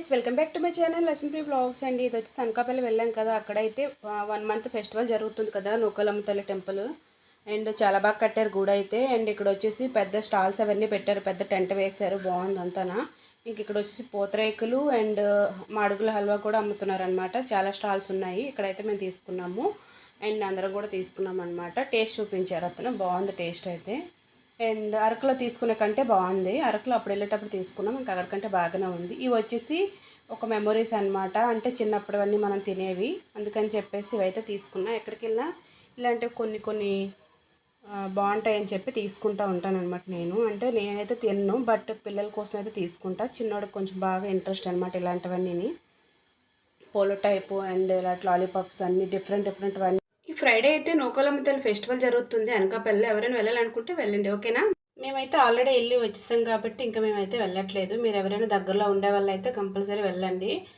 Guys welcome back to my channel Lakshmi blogs అండి. ఇది వచ్చి అనకాపల్లి వెళ్ళాం కదా, అక్కడైతే 1 మంత్ ఫెస్టివల్ జరుగుతుంది కదా, నూకాలమ్మ తల్లి టెంపుల్. అండ్ చాలా బాగా కట్టారు గుడి అయితే. అండ్ ఇక్కడ వచ్చేసి పెద్ద స్టాల్స్ అవన్నీ పెట్టారు, పెద్ద టెంట్ వేశారు, బాగుంది అంతానా. ఇంక ఇక్కడ వచ్చేసి పూతరేకులు అండ్ మాడుగుల హల్వా కూడా అమ్ముతున్నారు అనమాట. చాలా స్టాల్స్ ఉన్నాయి. ఇక్కడైతే మేము తీసుకున్నాము అండ్ అందరం కూడా తీసుకున్నాం అనమాట. టేస్ట్ చూపించారు అతను, బాగుంది టేస్ట్ అయితే. అండ్ అరకులో తీసుకునే కంటే బాగుంది. అరకులో అప్పుడు వెళ్ళేటప్పుడు తీసుకున్నాం, ఇంకా అక్కడికంటే బాగానే ఉంది. ఇవి వచ్చేసి ఒక మెమొరీస్ అనమాట, అంటే చిన్నప్పుడవన్నీ మనం తినేవి, అందుకని చెప్పేసి ఇవైతే తీసుకున్నా. ఎక్కడికి వెళ్ళినా ఇలాంటివి కొన్ని బాగుంటాయని చెప్పి తీసుకుంటూ ఉంటాను అనమాట నేను. అంటే నేనైతే తిన్ను, బట్ పిల్లల కోసం అయితే తీసుకుంటా. చిన్నోడికి కొంచెం బాగా ఇంట్రెస్ట్ అనమాట ఇలాంటివన్నీ, పోలో టైపు అండ్ ఇలాంటి లాలీపాప్స్ అన్నీ డిఫరెంట్ ఈ ఫ్రైడే అయితే నూకాలమ్మ తల్లి ఫెస్టివల్ జరుగుతుంది అనకాపల్లి. ఎవరైనా వెళ్ళాలనుకుంటే వెళ్ళండి, ఓకేనా. మేమైతే ఆల్రెడీ వెళ్ళి వచ్చేసాం కాబట్టి ఇంకా మేమైతే వెళ్ళట్లేదు. మీరు ఎవరైనా దగ్గరలో ఉండే వాళ్ళు అయితే కంపల్సరీ వెళ్ళండి.